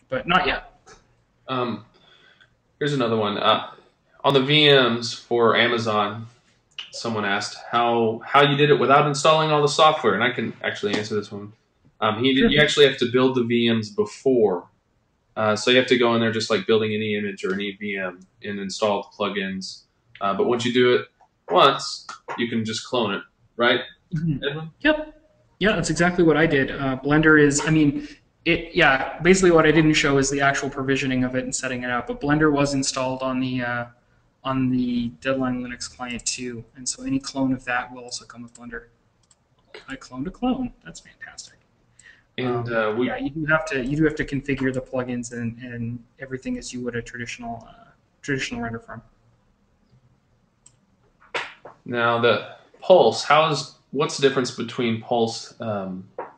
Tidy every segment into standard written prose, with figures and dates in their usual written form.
but not yet. Um, Here's another one. On the VMs for Amazon, someone asked how you did it without installing all the software, and I can actually answer this one. You Sure. actually have to build the VMs before, so you have to go in there just like building any image or any VM and install the plugins. But once you do it once, you can just clone it, right, Mhm. Edwin? Yep. Yeah, that's exactly what I did. Blender is, I mean, yeah, basically what I didn't show is the actual provisioning of it and setting it up. But Blender was installed on the Deadline Linux client too, and so any clone of that will also come with Blender. I cloned a clone. That's fantastic. And Yeah, you do have to configure the plugins and everything as you would a traditional render farm. now the Pulse. What's the difference between Pulse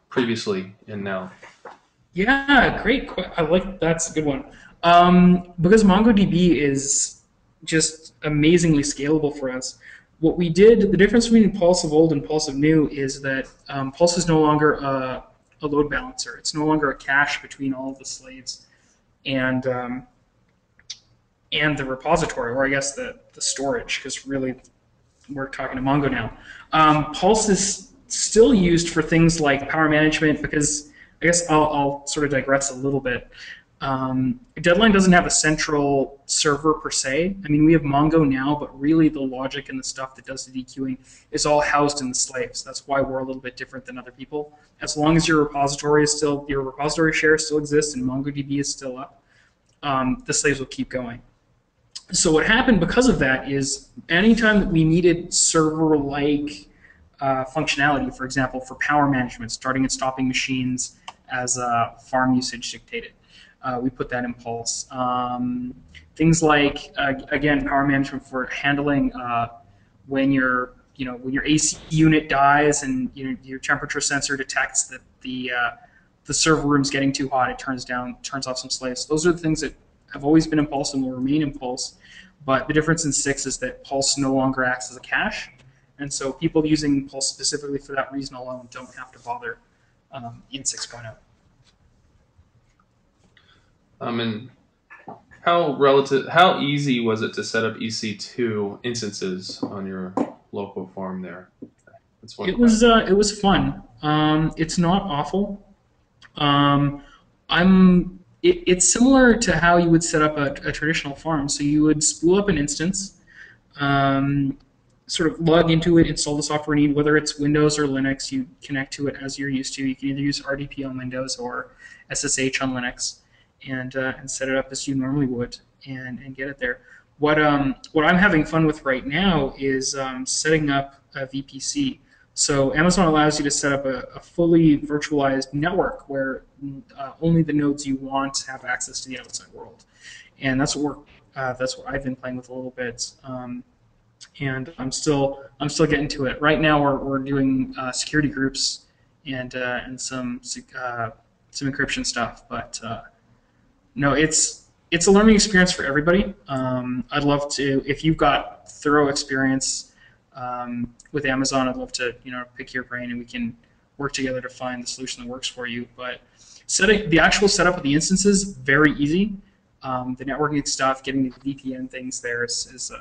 previously and now? Yeah, great. I like that's a good one. Because MongoDB is just amazingly scalable for us. What we did, the difference between Pulse of old and Pulse of new is that Pulse is no longer a load balancer. It's no longer a cache between all of the slaves and um, and the repository, or I guess the storage, because really we're talking to Mongo now. Pulse is still used for things like power management because I guess I'll sort of digress a little bit. Deadline doesn't have a central server per se. I mean, we have Mongo now, but really the logic and the stuff that does the dequeuing is all housed in the slaves. That's why we're a little bit different than other people. As long as your repository share still exists and MongoDB is still up, the slaves will keep going. So what happened because of that is anytime that we needed server-like functionality, for example, for power management, starting and stopping machines as farm usage dictated, we put that in Pulse. Things like again, power management for handling when your AC unit dies and your temperature sensor detects that the server room's getting too hot, it turns off some slaves. Those are the things that have always been in Pulse and will remain in Pulse. But the difference in 6 is that Pulse no longer acts as a cache, and so people using Pulse specifically for that reason alone don't have to bother in 6.0. And how easy was it to set up EC2 instances on your local farm there? That's one question. It was fun. It's not awful. Um, it's similar to how you would set up a traditional farm. So you would spool up an instance, um, sort of log into it, install the software you need, whether it's Windows or Linux. You connect to it as you're used to. You can either use RDP on Windows or SSH on Linux, and set it up as you normally would, and get it there. What I'm having fun with right now is setting up a VPC. So Amazon allows you to set up a fully virtualized network where only the nodes you want have access to the outside world, and that's what I've been playing with a little bit. And I'm still getting to it. Right now, we're doing security groups and some encryption stuff, but no, it's a learning experience for everybody. I'd love to, if you've got thorough experience with Amazon, I'd love to pick your brain and we can work together to find the solution that works for you. But setting the actual setup of the instances very easy. The networking stuff, getting the VPN things there is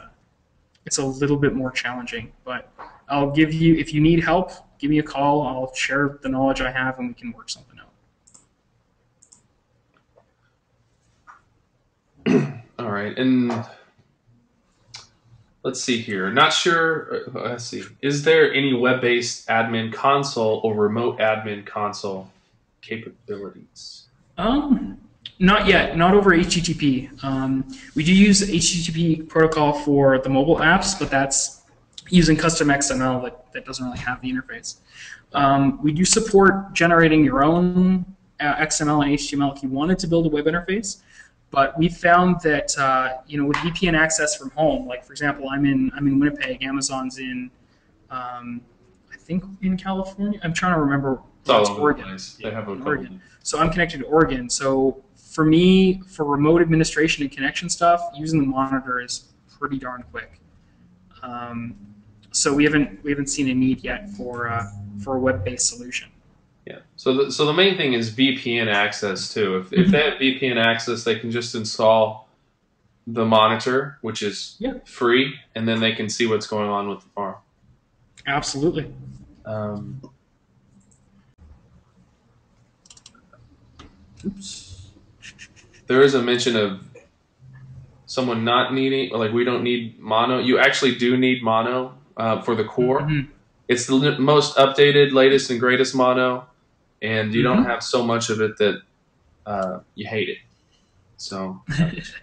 it's a little bit more challenging. But I'll give you, if you need help, give me a call. I'll share the knowledge I have and we can work something out. All right, and let's see here. Not sure. Let's see. Is there any web-based admin console or remote admin console capabilities? Um, Not yet, not over HTTP. We do use HTTP protocol for the mobile apps, but that's using custom XML that doesn't really have the interface. We do support generating your own XML and HTML if you wanted to build a web interface, but we found that with VPN access from home, like for example, I'm in Winnipeg, Amazon's in I think in California. I'm trying to remember. It's Well, all it's over the Oregon. place. Yeah, They have a in couple. Oregon. So I'm connected to Oregon. So for me, for remote administration and connection stuff, using the monitor is pretty darn quick. Um, so we haven't seen a need yet for a web-based solution. Yeah. So the main thing is VPN access too. If they have VPN access, they can just install the monitor, which is Yeah. free, and then they can see what's going on with the farm. Absolutely. Oops. There is a mention of someone not needing, like we don't need mono. You actually do need mono for the core. Mm-hmm. It's the most updated, latest, and greatest mono, and you don't have so much of it that you hate it. So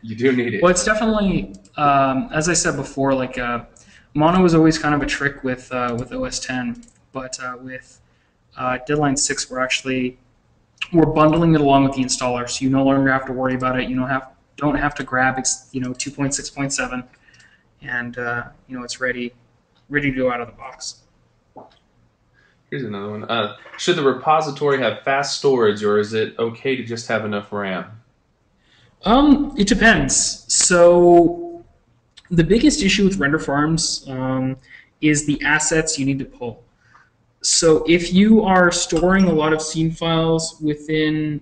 you do need it. Well, it's definitely, as I said before, like mono was always kind of a trick with OS 10, but with Deadline 6, we're bundling it along with the installer, so you no longer have to worry about it. You don't have to grab 2.6.7, and it's ready to go out of the box. Here's another one. Should the repository have fast storage, or is it okay to just have enough RAM? It depends. So the biggest issue with render farms is the assets you need to pull. So if you are storing a lot of scene files within,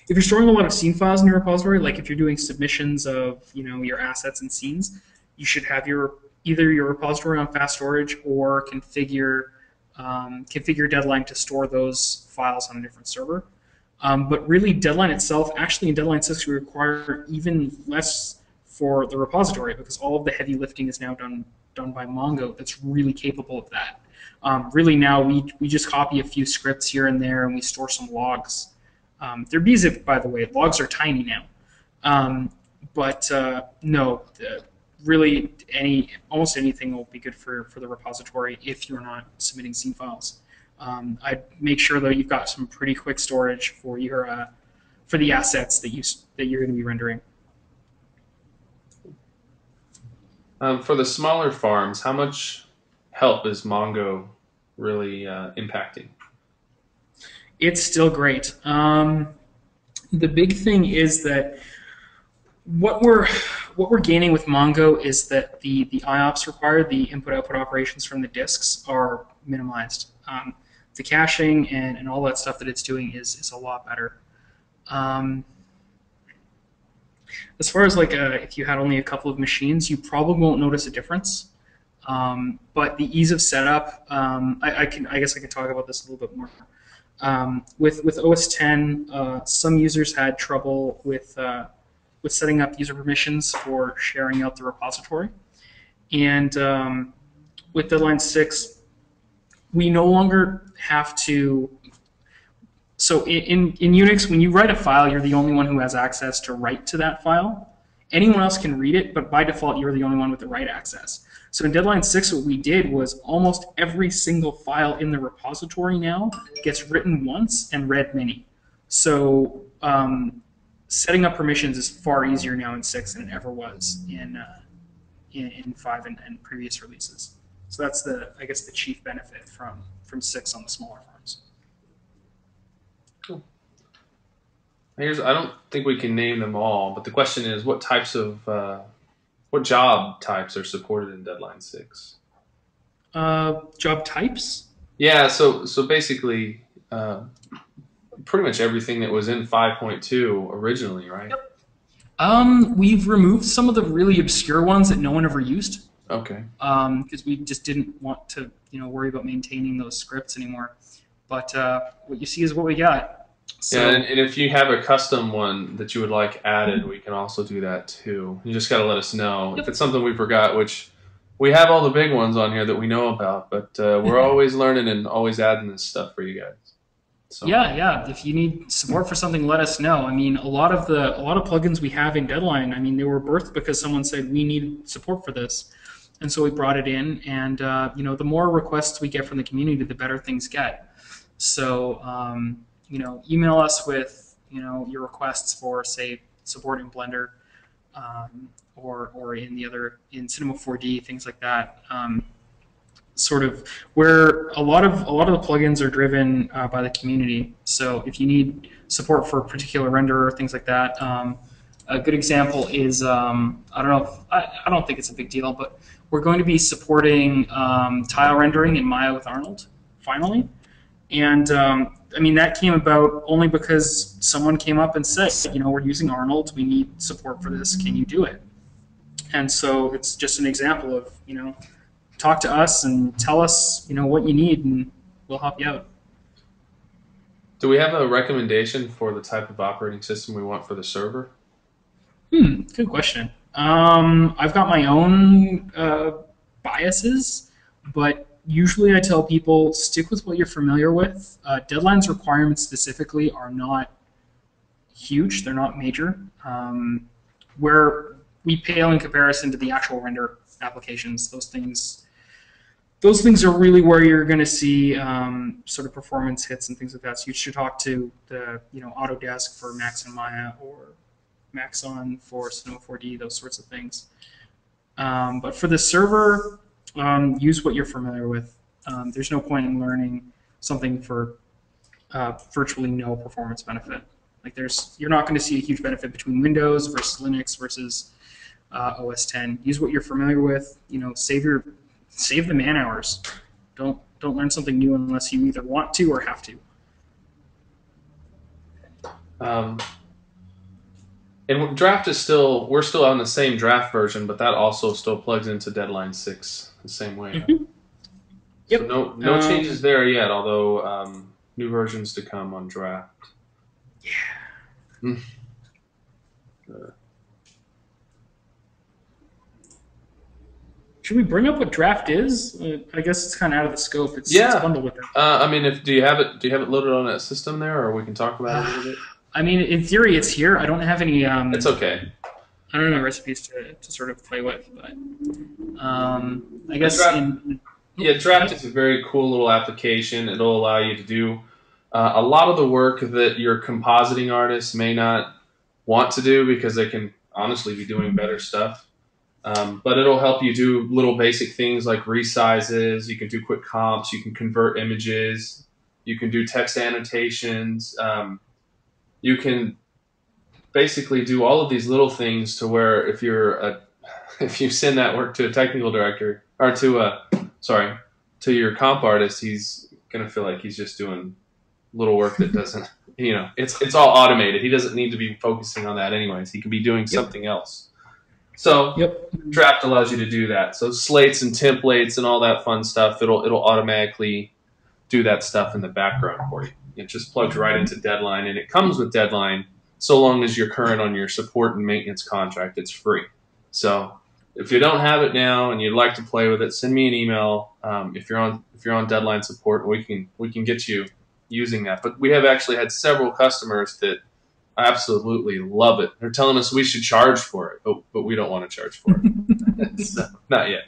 if you're storing a lot of scene files in your repository, like if you're doing submissions of your assets and scenes, you should have either your repository on fast storage or configure Deadline to store those files on a different server. But really, Deadline itself, actually in Deadline 6, we require even less for the repository because all of the heavy lifting is now done by Mongo that's really capable of that. Really now, we just copy a few scripts here and there and we store some logs. They're bzip, by the way. Logs are tiny now. But no, really almost anything will be good for the repository if you're not submitting scene files. I'd make sure that you've got some pretty quick storage for the assets that you're going to be rendering. For the smaller farms, how much help is Mongo really impacting? It's still great. The big thing is that what we're gaining with Mongo is that the IOPS required, the input-output operations from the disks, are minimized. The caching and all that stuff that it's doing is a lot better. As far as if you had only a couple of machines, you probably won't notice a difference. But the ease of setup, I guess I can talk about this a little bit more. With OS 10, some users had trouble with setting up user permissions for sharing out the repository, and with Deadline 6. We no longer have to. So in Unix, when you write a file, you're the only one who has access to write to that file. Anyone else can read it, but by default, you're the only one with the write access. So in Deadline 6, what we did was almost every single file in the repository now gets written once and read many. So setting up permissions is far easier now in 6 than it ever was in 5 and previous releases. So that's I guess the chief benefit from 6 on the smaller farms. Cool. I don't think we can name them all, but the question is, what job types are supported in Deadline 6? Job types? Yeah. So basically, pretty much everything that was in 5.2 originally, right? Yep. We've removed some of the really obscure ones that no one ever used. Okay. Because we just didn't want to, worry about maintaining those scripts anymore. But what you see is what we got. So, yeah, and if you have a custom one that you would like added, we can also do that too. You just got to let us know. Yep. If it's something we forgot, which we have all the big ones on here that we know about, but we're always learning and always adding this stuff for you guys. So. Yeah. If you need support for something, let us know. I mean, a lot of plugins we have in Deadline, I mean, they were birthed because someone said we need support for this. And so we brought it in, and the more requests we get from the community, the better things get. So email us with your requests for, say, support in Blender, or in Cinema 4D, things like that. Sort of where a lot of the plugins are driven by the community. So if you need support for a particular renderer, things like that. A good example is I don't think it's a big deal, but we're going to be supporting tile rendering in Maya with Arnold finally, And I mean, that came about only because someone came up and said, we're using Arnold. We need support for this. Can you do it? And so it's just an example of, talk to us and tell us, what you need, and we'll help you out. Do we have a recommendation for the type of operating system we want for the server? Good question. I've got my own biases, but usually I tell people stick with what you're familiar with. Deadline's requirements specifically are not huge; they're not major. Where we pale in comparison to the actual render applications, those things are really where you're going to see sort of performance hits and things like that. So you should talk to the Autodesk for Max and Maya, or Maxon for Snow 4D, those sorts of things. But for the server, use what you're familiar with. There's no point in learning something for virtually no performance benefit. Like you're not going to see a huge benefit between Windows versus Linux versus OS 10. Use what you're familiar with. Save the man hours. Don't learn something new unless you either want to or have to. And Draft is we're still on the same Draft version, but that also still plugs into Deadline 6 the same way. Mm-hmm. Yep. So no changes there yet, although new versions to come on Draft. Yeah. Should we bring up what Draft is? I guess it's kind of out of the scope. It's bundled with it. I mean, do you have it loaded on that system there, or we can talk about it a little bit? I mean, in theory, it's here. I don't have any. It's okay. I don't know recipes to sort of play with, but I guess. Draft is a very cool little application. It'll allow you to do a lot of the work that your compositing artists may not want to do because they can honestly be doing better stuff. But it'll help you do little basic things like resizes. You can do quick comps. You can convert images. You can do text annotations. You can basically do all of these little things to where if you send that work to a technical director or to your comp artist, he's gonna feel like he's just doing little work that doesn't, it's all automated. He doesn't need to be focusing on that anyways. He can be doing something else. So Draft allows you to do that. So slates and templates and all that fun stuff, it'll automatically do that stuff in the background for you. It just plugs right into Deadline, and it comes with Deadline so long as you're current on your support and maintenance contract. It's free. So if you don't have it now and you'd like to play with it, send me an email. If you're on Deadline support, we can get you using that. But we have actually had several customers that absolutely love it. They're telling us we should charge for it, but we don't want to charge for it. So, not yet.